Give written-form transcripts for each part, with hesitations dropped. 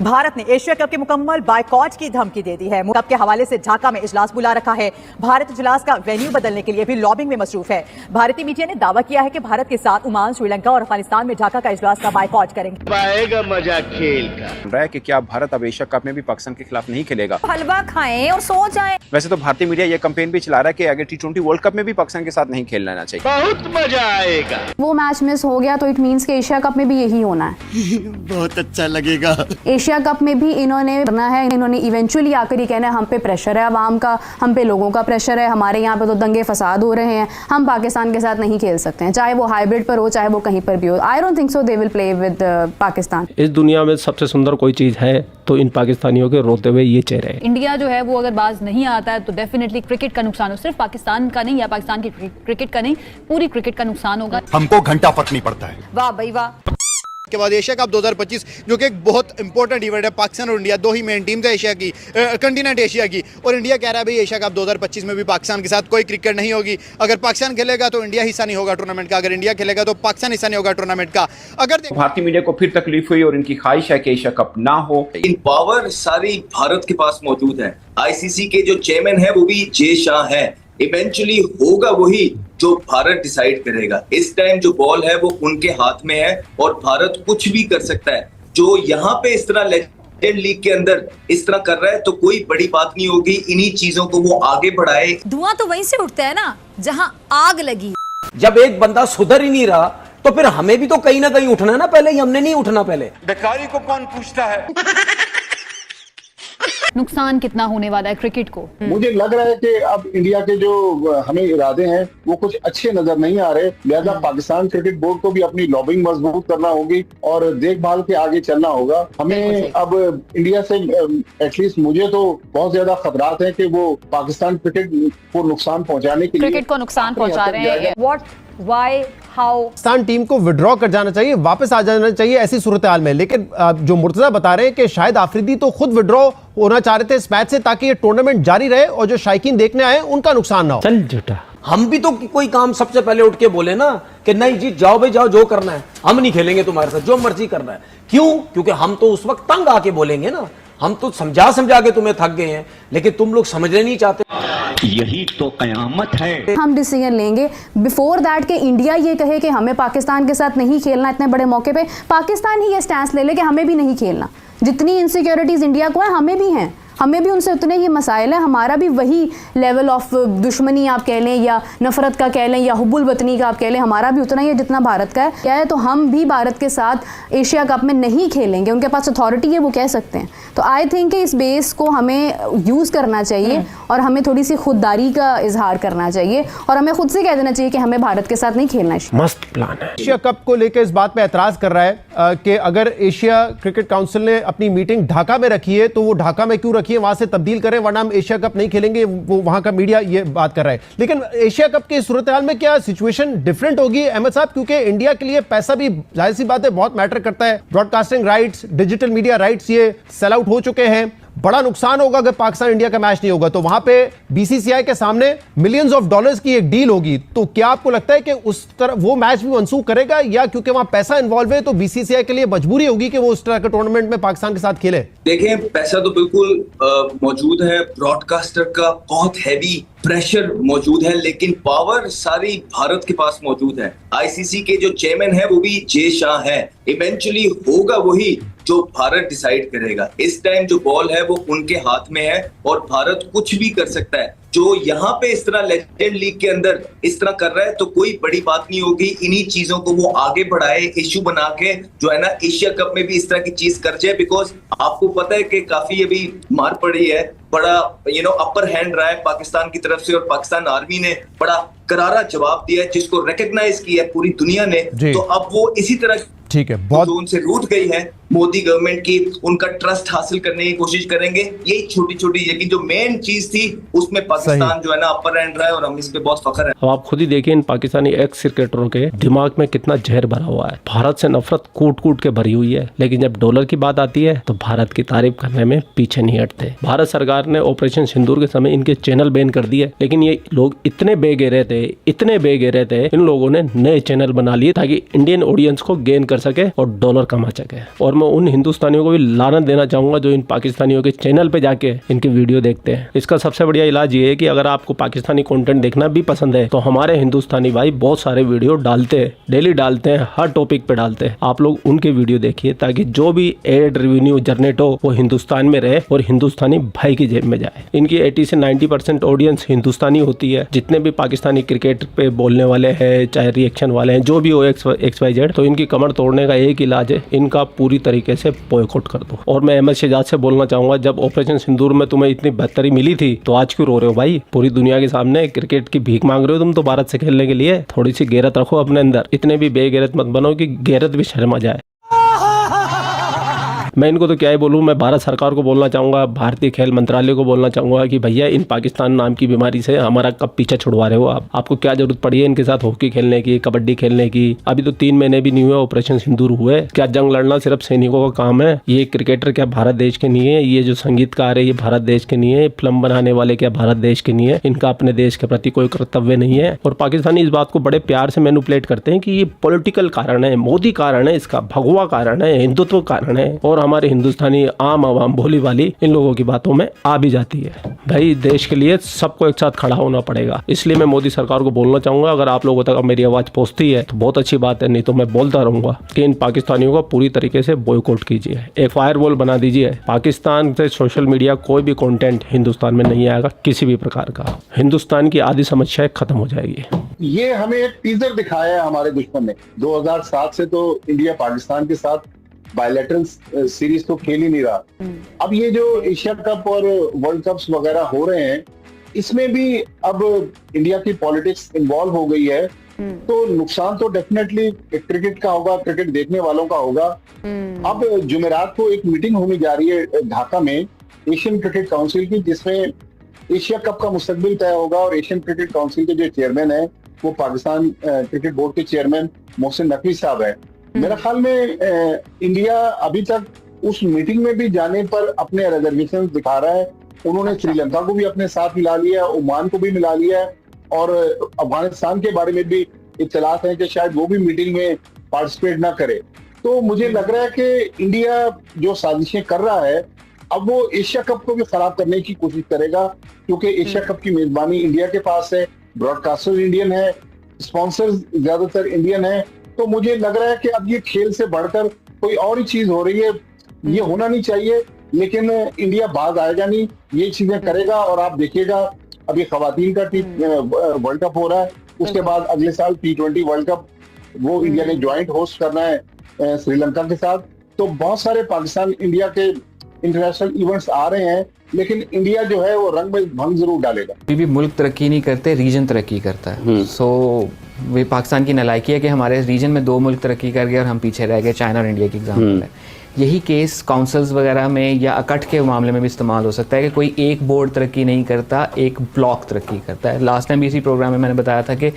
भारत ने Asia cup के मुकम्मल बायकॉट की धमकी दे दी है। कप के हवाले से ढाका में इजलास बुला रखा है। भारत इजलास का वेन्यू बदलने के लिए भी लॉबिंग में मसरूफ है। भारतीय मीडिया ने दावा किया है कि भारत के साथ ओमान, श्रीलंका और अफगानिस्तान में ढाका का इजलास का बायकॉट करेंगे। आएगा मजा खेल का। कि क्या भारत अब एशिया कप में भी पाकिस्तान के खिलाफ नहीं खेलेगा? हलवा खाएं और सो जाएं। वैसे तो भारतीय मीडिया ये कैंपेन भी चला रहा है कि अगर T20 वर्ल्ड कप में भी पाकिस्तान के साथ नहीं खेलना चाहिए। बहुत मजा आएगा। वो मैच मिस हो गया तो इट मींस कि एशिया कप में भी यही होना है। बहुत अच्छा लगेगा। एशिया कप में भी इन्होंने करना है। इन्होंने इवेंचुअली आकर ही कहना है हम पे प्रेशर है अवाम का, हम पे लोगों का प्रेशर है, हमारे यहाँ पे तो दंगे फसाद हो रहे हैं, हम पाकिस्तान के साथ नहीं खेल सकते हैं, चाहे वो हाइब्रिड पर हो चाहे वो कहीं पर भी हो। I don't think so they will play with Pakistan. इस दुनिया में सबसे सुंदर कोई चीज है तो इन पाकिस्तानियों के रोते हुए ये चेहरे हैं। इंडिया जो है वो अगर बाज नहीं आता है तो डेफिनेटली क्रिकेट का नुकसान हो, सिर्फ पाकिस्तान का नहीं या पाकिस्तान की क्रिकेट का नहीं, पूरी क्रिकेट का नुकसान होगा। हमको घंटा फट नहीं पड़ता है। वाह भाई वाह। के बाद एशिया कप 2025 जो कि एक बहुत इंपॉर्टेंट इवेंट है। पाकिस्तान और इंडिया दो ही मेन टीम्स है एशिया की, कंटिनेंट एशिया की, और इंडिया कह रहा है भाई एशिया कप 2025 में भी पाकिस्तान के साथ कोई क्रिकेट नहीं होगी। अगर पाकिस्तान खेलेगा तो इंडिया हिस्सा नहीं होगा टूर्नामेंट का, अगर इंडिया खेलेगा तो पाकिस्तान हिस्सा नहीं होगा टूर्नामेंट का। अगर भारतीय मीडिया को फिर तकलीफ हुई और इनकी ख्वाहिश है कि एशिया कप ना हो। इन पावर सारी भारत के पास मौजूद है। आईसीसी के जो चेयरमैन है वो भी जे शाह है। इवेंचुअली होगा वही जो भारत डिसाइड करेगा। इस टाइम जो बॉल है वो उनके हाथ में है और भारत कुछ भी कर सकता है। जो यहाँ पे इस तरह लेजेंड लीग के अंदर इस तरह कर रहा है तो कोई बड़ी बात नहीं होगी। इन्हीं चीजों को वो आगे बढ़ाए। धुआं तो वहीं से उठता है ना जहां आग लगी। जब एक बंदा सुधर ही नहीं रहा तो फिर हमें भी तो कहीं ना कहीं उठना है ना। पहले ही हमने नहीं उठना। पहले बेकारी को कौन पूछता है? नुकसान कितना होने वाला है क्रिकेट को? मुझे लग रहा है कि अब इंडिया के जो हमें इरादे हैं वो कुछ अच्छे नजर नहीं आ रहे। लिहाजा पाकिस्तान क्रिकेट बोर्ड को भी अपनी लॉबिंग मजबूत करना होगी और देखभाल के आगे चलना होगा। हमें अब इंडिया से एटलीस्ट मुझे तो बहुत ज्यादा खतरात हैं कि वो पाकिस्तान क्रिकेट को नुकसान पहुंचाने के लिए क्रिकेट को नुकसान पहुंचा रहे हैं। What, why, how? Pakistan team को विड्रॉ कर जाना चाहिए, वापस आ जाना चाहिए ऐसी सूरत हाल में। लेकिन जो मुर्तजा बता रहे हैं कि शायद आफरीदी तो खुद विड्रॉ होना चाह रहे थे इस मैच से ताकि ये टूर्नामेंट जारी रहे और जो शायकीन देखने आए उनका नुकसान ना हो। चल झूठा। हम भी तो कोई काम सबसे पहले उठ के बोले ना कि नहीं जी जाओ भाई जाओ, जो करना है हम नहीं खेलेंगे तुम्हारे साथ, जो मर्जी करना है। क्यों? क्योंकि हम तो उस वक्त तंग आके बोलेंगे ना। हम तो समझा समझा के तुम्हें थक गए हैं लेकिन तुम लोग समझने नहीं चाहते। यही तो कयामत है। हम डिसीजन लेंगे बिफोर दैट कि इंडिया ये कहे कि हमें पाकिस्तान के साथ नहीं खेलना। इतने बड़े मौके पे पाकिस्तान ही ये स्टैंस ले ले कि हमें भी नहीं खेलना। जितनी इनसिक्योरिटीज इंडिया को है हमें भी हैं, हमें भी उनसे उतने ही मसाइल है। हमारा भी वही लेवल ऑफ दुश्मनी आप कह लें या नफरत का कह लें या हुब्बुल वतनी का आप कह लें, हमारा भी उतना ही है जितना भारत का है। क्या है तो हम भी भारत के साथ एशिया कप में नहीं खेलेंगे। उनके पास अथॉरिटी है, वो कह सकते हैं। तो आई थिंक इस बेस को हमें यूज़ करना चाहिए और हमें थोड़ी सी खुददारी का इजहार करना चाहिए और हमें खुद से कह देना चाहिए कि हमें भारत के साथ नहीं खेलना है। मस्त प्लान है। एशिया कप को लेकर इस बात पे एतराज कर रहा है कि अगर एशिया क्रिकेट काउंसिल ने अपनी मीटिंग ढाका में रखी है तो वो ढाका में क्यों रखी है, वहां से तब्दील करें वरना हम एशिया कप नहीं खेलेंगे। वो वहां का मीडिया ये बात कर रहा है। लेकिन एशिया कप की सूरत हाल में क्या सिचुएशन डिफरेंट होगी अहमद साहब? क्योंकि इंडिया के लिए पैसा भी जाहिर सी बात है बहुत मैटर करता है। Broadcasting rights, digital media rights ये सेल आउट हो चुके हैं। बड़ा नुकसान होगा अगर पाकिस्तान इंडिया का मैच नहीं होगा। तो वहां पे बीसीसीआई के सामने मिलियंस ऑफ डॉलर्स की एक डील होगी। तो क्या आपको लगता है कि उस तरह वो मैच भी मंसूख करेगा या क्योंकि वहां पैसा इन्वॉल्व है तो बीसीसीआई के लिए मजबूरी होगी कि वो उस तरह के टूर्नामेंट में पाकिस्तान के साथ खेले? देखें, पैसा तो बिल्कुल मौजूद है, ब्रॉडकास्टर का बहुत हैवी प्रेशर मौजूद है, लेकिन पावर सारी भारत के पास मौजूद है। आईसीसी के जो चेयरमैन है वो भी जे शाह है। इवेंचुअली होगा वही जो भारत डिसाइड करेगा। इस टाइम जो बॉल है वो उनके हाथ में है और भारत कुछ भी कर सकता है। जो यहाँ पे इस तरह लेजेंड लीग के अंदर इस तरह कर रहा है तो कोई बड़ी बात नहीं होगी। इन्हीं चीजों को वो आगे बढ़ाए, इश्यू बना के जो है ना एशिया कप में भी इस तरह की चीज कर जाए। बिकॉज आपको पता है कि काफी अभी मार पड़ी है, बड़ा अपर हैंड रहा है पाकिस्तान की तरफ से और पाकिस्तान आर्मी ने बड़ा करारा जवाब दिया है जिसको रिकॉग्नाइज किया है पूरी दुनिया ने। तो अब वो इसी तरह ठीक है, बहुत जो उनसे रूठ गई है मोदी गवर्नमेंट की, उनका ट्रस्ट हासिल करने की कोशिश करेंगे। यही छोटी छोटी लेकिन जो मेन चीज थी उसमें पाकिस्तान जो है ना अपर हैंड रहा है और हम इस पे बहुत फख्र है। अब आप खुद ही देखिए इन पाकिस्तानी एक्स क्रिकेटरों के दिमाग में कितना जहर भरा हुआ है। भारत से नफरत कूट कूट के भरी हुई है, लेकिन जब डॉलर की बात आती है तो भारत की तारीफ करने में पीछे नहीं हटते। भारत सरकार ने ऑपरेशन सिंदूर के समय इनके चैनल बैन कर दिए, लेकिन ये लोग इतने बेगेरे थे, इन लोगों ने नए चैनल बना लिए ताकि इंडियन ऑडियंस को गेन कर सके और डॉलर कमा सके। और मैं उन हिंदुस्तानियों को भी लानत देना चाहूंगा जो इन पाकिस्तानियों के चैनल पे जाके इनके वीडियो देखते हैं। इसका सबसे बढ़िया इलाज ये है कि अगर आपको पाकिस्तानी कंटेंट देखना भी पसंद है तो हमारे हिंदुस्तानी भाई बहुत सारे वीडियो डालते हैं, डेली डालते हैं, हर टॉपिक पे डालते हैं। आप लोग उनके वीडियो देखिए ताकि जो भी एड रेवेन्यू जनरेट हो वो हिंदुस्तान में रहे और हिंदुस्तानी भाई की जेब में जाए। इनकी 80 से 90% ऑडियंस हिंदुस्तानी होती है। जितने भी पाकिस्तानी क्रिकेट पे बोलने वाले हैं, चाहे रिएक्शन वाले हैं, जो भी हो XYZ, तो इनकी कमर तोड़ने का एक इलाज है, इनका पूरी तरीके से बॉयकॉट कर दो। और मैं अहमद शहजाद से बोलना चाहूंगा, जब ऑपरेशन सिंदूर में तुम्हें इतनी बेहतरी मिली थी तो आज क्यों रो रहे हो भाई? पूरी दुनिया के सामने क्रिकेट की भीख मांग रहे हो तुम तो भारत से खेलने के लिए। थोड़ी सी गैरत रखो अपने अंदर, इतने भी बेगैरत मत बनो कि गैरत भी शर्मा जाए। मैं इनको तो क्या ही बोलूँ, मैं भारत सरकार को बोलना चाहूँगा, भारतीय खेल मंत्रालय को बोलना चाहूँगा कि भैया इन पाकिस्तान नाम की बीमारी से हमारा कब पीछा छुड़वा रहे हो आप? आपको क्या जरूरत पड़ी है इनके साथ हॉकी खेलने की, कबड्डी खेलने की? अभी तो 3 महीने भी नहीं हुए ऑपरेशन सिंदूर हुए। क्या जंग लड़ना सिर्फ सैनिकों का काम है? ये क्रिकेटर क्या भारत देश के नहीं है? ये जो संगीतकार है ये भारत देश के नहीं है? फिल्म बनाने वाले क्या भारत देश के नहीं है? इनका अपने देश के प्रति कोई कर्तव्य नहीं है। और पाकिस्तानी इस बात को बड़े प्यार से मैनिपुलेट करते हैं कि ये पॉलिटिकल कारण है, मोदी कारण है, इसका भगवा कारण है, हिंदुत्व कारण है। और हमारे हिंदुस्तानी आम आवाम भोली वाली इन लोगों की बातों में आ भी जाती है। भाई देश के लिए सबको एक साथ खड़ा होना पड़ेगा। इसलिए मैं मोदी सरकार को बोलना चाहूंगा, अगर आप लोगों तक मेरी आवाज पहुंचती है तो बहुत अच्छी बात है, नहीं तो मैं बोलता रहूंगा कि इन पाकिस्तानियों को पूरी तरीके से बॉयकॉट कीजिए, एक फायरवॉल बना दीजिए। पाकिस्तान से सोशल मीडिया कोई भी कंटेंट हिंदुस्तान में नहीं आएगा किसी भी प्रकार का। हिंदुस्तान की आधी समस्या खत्म हो जाएगी। ये हमें एक टीजर दिखाया है हमारे दुश्मन ने। 2007 से तो इंडिया पाकिस्तान के साथ बायलैटरल सीरीज तो खेल ही नहीं रहा। अब ये जो एशिया कप और वर्ल्ड कप्स वगैरह हो रहे हैं, इसमें भी अब इंडिया की पॉलिटिक्स इन्वॉल्व हो गई है, तो नुकसान तो डेफिनेटली क्रिकेट का होगा, क्रिकेट देखने वालों का होगा। अब जुमेरात को एक मीटिंग होने जा रही है ढाका में एशियन क्रिकेट काउंसिल की, जिसमें एशिया कप का मुस्तकबिल तय होगा। और एशियन क्रिकेट काउंसिल के जो चेयरमैन है वो पाकिस्तान क्रिकेट बोर्ड के चेयरमैन मोहसिन नकवी साहब है। मेरे ख्याल में इंडिया अभी तक उस मीटिंग में भी जाने पर अपने रिजर्वेशन दिखा रहा है। उन्होंने श्रीलंका को भी अपने साथ मिला लिया है, ओमान को भी मिला लिया है, और अफगानिस्तान के बारे में भी इत्तलात है कि शायद वो भी मीटिंग में पार्टिसिपेट ना करे। तो मुझे लग रहा है कि इंडिया जो साजिशें कर रहा है, अब वो एशिया कप को भी खराब करने की कोशिश करेगा, क्योंकि एशिया कप की मेजबानी इंडिया के पास है, ब्रॉडकास्टर इंडियन है, स्पॉन्सर्स ज्यादातर इंडियन है। तो मुझे लग रहा है कि अब ये खेल से बढ़कर कोई और ही चीज हो रही है। ये होना नहीं चाहिए, लेकिन इंडिया बाज आएगा नहीं, ये चीजें करेगा। और आप देखिएगा अभी खवातीन का वर्ल्ड कप हो रहा है, उसके बाद अगले साल T20 वर्ल्ड कप वो इंडिया ने ज्वाइंट होस्ट करना है श्रीलंका के साथ। तो बहुत सारे पाकिस्तान इंडिया के इंटरनेशनल इवेंट्स आ रहे हैं, लेकिन इंडिया जो है वो रंग में भंग जरूर डालेगा। अभी भी मुल्क तरक्की नहीं करते, रीजन तरक्की करता है। सो वे पाकिस्तान की नालायकी है कि हमारे रीजन में 2 मुल्क तरक्की कर गए और हम पीछे रह गए। चाइना और इंडिया की एग्जाम्पल है। यही केस काउंसिल्स वगैरह में या अकट के मामले में भी इस्तेमाल हो सकता है कि कोई एक बोर्ड तरक्की नहीं करता, एक ब्लॉक तरक्की करता है। लास्ट टाइम भी इसी प्रोग्राम में मैंने बताया था कि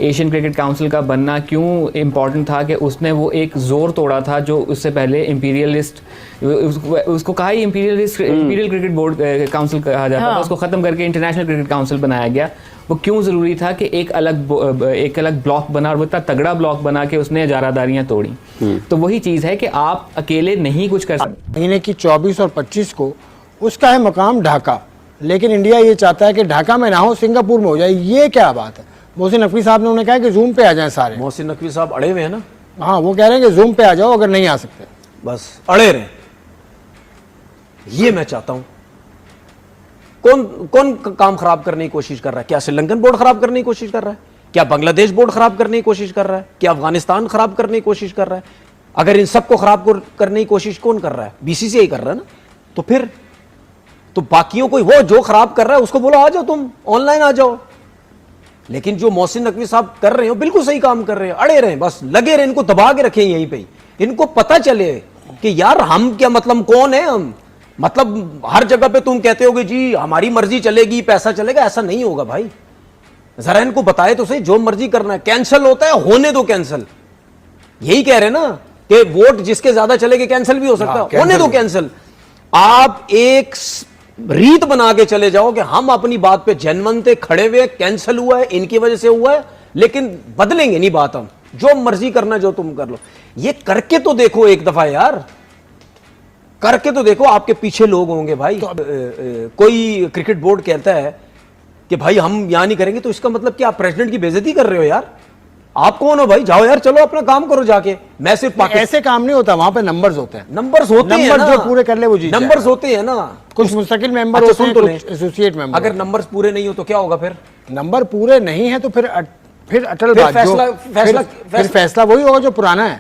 एशियन क्रिकेट काउंसिल का बनना क्यों इम्पॉर्टेंट था, कि उसने वो एक जोर तोड़ा था जो उससे पहले इंपीरियलिस्ट, उसको कहा ही इंपीरियल क्रिकेट बोर्ड काउंसिल कहा जाता था, उसको ख़त्म करके इंटरनेशनल क्रिकेट काउंसिल बनाया गया। वो क्यों ज़रूरी था कि एक अलग ब्लॉक बना, और वो इतना तगड़ा ब्लॉक बना के उसने इजारादारियाँ तोड़ी। तो वही चीज़ है कि आप अकेले नहीं कुछ कर सकते। महीने की 24 और 25 को उसका है मकाम ढाका, लेकिन इंडिया ये चाहता है कि ढाका में ना हो, सिंगापुर में हो जाए। ये क्या बात है? मोहसिन नकवी साहब ने उन्हें कहा कि जूम पे आ जाएं सारे। मोहसिन नकवी साहब अड़े हुए हैं ना। हाँ, वो कह रहे हैं कि जूम पे आ जाओ अगर नहीं आ सकते, बस अड़े रहे। ये मैं चाहता हूं। कौन काम खराब करने की कोशिश कर रहा है? क्या श्रीलंकन बोर्ड खराब करने की कोशिश कर रहा है? क्या बांग्लादेश बोर्ड खराब करने की कोशिश कर रहा है? क्या अफगानिस्तान खराब करने की कोशिश कर रहा है? अगर इन सबको खराब करने की कोशिश कौन कर रहा है? BCCI कर रहा है ना। तो फिर तो बाकियों को वो जो खराब कर रहा है उसको बोलो आ जाओ, तुम ऑनलाइन आ जाओ। लेकिन जो मोहसिन नकवी साहब कर रहे हो बिल्कुल सही काम कर रहे हैं, अड़े रहे, बस लगे रहे, इनको दबा के रखें यहीं पे। इनको पता चले कि यार हम क्या, मतलब कौन है हम, मतलब हर जगह पे तुम कहते होगे जी हमारी मर्जी चलेगी, पैसा चलेगा। ऐसा नहीं होगा भाई, जरा इनको बताए तो सही। जो मर्जी करना है कैंसिल होता है, होने दो कैंसिल। यही कह रहे ना कि वोट जिसके ज्यादा चलेगे कैंसिल भी हो सकता है, होने दो कैंसिल। आप एक रीत बना के चले जाओ कि हम अपनी बात पे जेन्युइन थे, खड़े हुए, कैंसिल हुआ है इनकी वजह से हुआ है, लेकिन बदलेंगे नहीं बात हम। जो मर्जी करना जो तुम कर लो, ये करके तो देखो एक दफा यार। करके तो देखो, आपके पीछे लोग होंगे भाई। तो कोई क्रिकेट बोर्ड कहता है कि भाई हम यहां नहीं करेंगे, तो इसका मतलब क्या आप प्रेसिडेंट की बेइज्जती कर रहे हो यार? आप कौन हो भाई? जाओ यार, चलो अपना काम करो जाके। मैं सिर्फ ऐसे काम नहीं होता, वहां पे नंबर्स होते हैं। नंबर्स होते हैं ना, जो पूरे कर ले वो जीत नंबर्स होते हैं ना। कुछ मुस्तकिल मेंबर अच्छा, होते हैं, सुन तो ले। कुछ एसोसिएट मेंबर। अगर नंबर्स पूरे नहीं हो तो क्या होगा फिर? नंबर पूरे नहीं है तो फिर अटल फिर बात फिर फैसला वही होगा जो पुराना है।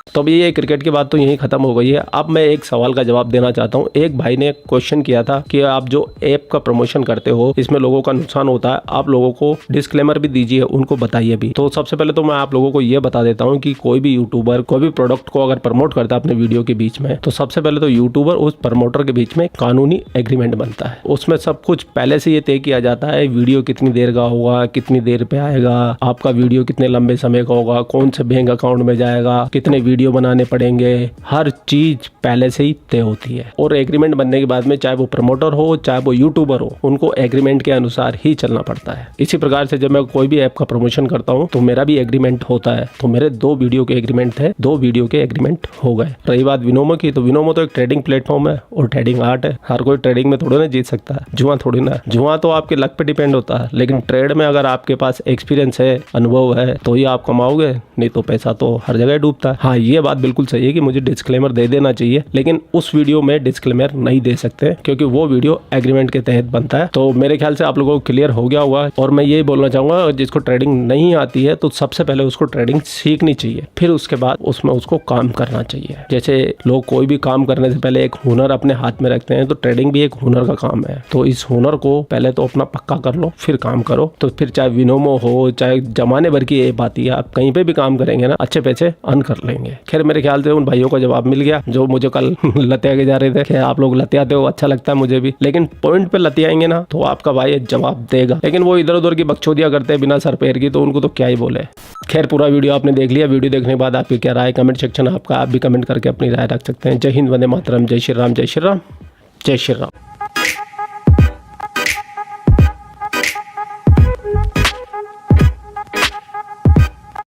तो अभी ये क्रिकेट की बात तो यहीं खत्म हो गई है। अब मैं एक सवाल का जवाब देना चाहता हूँ। एक भाई ने क्वेश्चन किया था कि आप जो ऐप का प्रमोशन करते हो इसमें लोगों का नुकसान होता है, आप लोगों को डिस्क्लेमर भी दीजिए, उनको बताइए भी। तो सबसे पहले तो मैं आप लोगों को ये बता देता हूँ कि कोई भी यूट्यूबर कोई भी प्रोडक्ट को अगर प्रमोट करता है अपने वीडियो के बीच में, तो सबसे पहले तो यूट्यूबर उस प्रमोटर के बीच में कानूनी एग्रीमेंट बनता है। उसमें सब कुछ पहले से ये तय किया जाता है, वीडियो कितनी देर का होगा, कितनी देर पे आएगा, आपका वीडियो कितने लंबे समय का होगा, कौन से बैंक अकाउंट में जाएगा, कितने वीडियो बनाने पड़ेंगे, हर चीज पहले से ही तय होती है। और एग्रीमेंट बनने के बाद में चाहे वो प्रमोटर हो चाहे वो यूट्यूबर हो, उनको एग्रीमेंट के अनुसार ही चलना पड़ता है। इसी प्रकार से जब मैं कोई भी ऐप का प्रमोशन करता हूँ तो मेरा भी एग्रीमेंट होता है। तो मेरे 2 वीडियो के एग्रीमेंट थे, 2 वीडियो के एग्रीमेंट हो गए। रही बात विनोमो की, तो विनोमो तो एक ट्रेडिंग प्लेटफॉर्म है और ट्रेडिंग आर्ट है। हर कोई ट्रेडिंग में थोड़ी ना जीत सकता है, जुआ थोड़ी ना। जुआ तो आपके लक पे डिपेंड होता है, लेकिन ट्रेड में अगर आपके पास एक्सपीरियंस है, अनुभव है, तो ही आप कमाओगे, नहीं तो पैसा तो हर जगह डूबता है। हाँ, ये बात बिल्कुल सही है कि मुझे डिस्क्लेमर दे देना चाहिए, लेकिन उस वीडियो में डिस्क्लेमर नहीं दे सकते क्योंकि वो वीडियो एग्रीमेंट के तहत बनता है। तो मेरे ख्याल से आप लोगों को क्लियर हो गया होगा। और मैं यही बोलना चाहूंगा, जिसको ट्रेडिंग नहीं आती है तो सबसे पहले उसको ट्रेडिंग सीखनी चाहिए, फिर उसके बाद उसमें उसको काम करना चाहिए। जैसे लोग कोई भी काम करने से पहले एक हुनर अपने हाथ में रखते हैं, तो ट्रेडिंग भी एक हुनर का काम है। तो इस हुनर को पहले तो अपना पक्का कर लो, फिर काम करो। तो फिर चाहे विनोमो हो, चाहे जमाने भर की ऐप आती है, आप कहीं पे भी काम करेंगे ना, अच्छे पैसे अर्न कर लेंगे। खैर, मेरे ख्याल से उन भाइयों का जवाब मिल गया जो मुझे कल लतिया के जा रहे थे कि आप लोग लतियाते हो, अच्छा लगता है मुझे भी, लेकिन पॉइंट पे लतियाएंगे ना तो आपका भाई जवाब देगा। लेकिन वो इधर उधर की बकचोदियां करते हैं बिना सर पैर की, तो उनको तो क्या ही बोले। खैर, पूरा वीडियो आपने देख लिया। वीडियो देखने के बाद आपकी क्या राय, कमेंट सेक्शन आपका, आप भी कमेंट करके अपनी राय रख सकते हैं। जय हिंद, वंदे मातरम, जय श्री राम, जय श्री राम, जय श्री राम।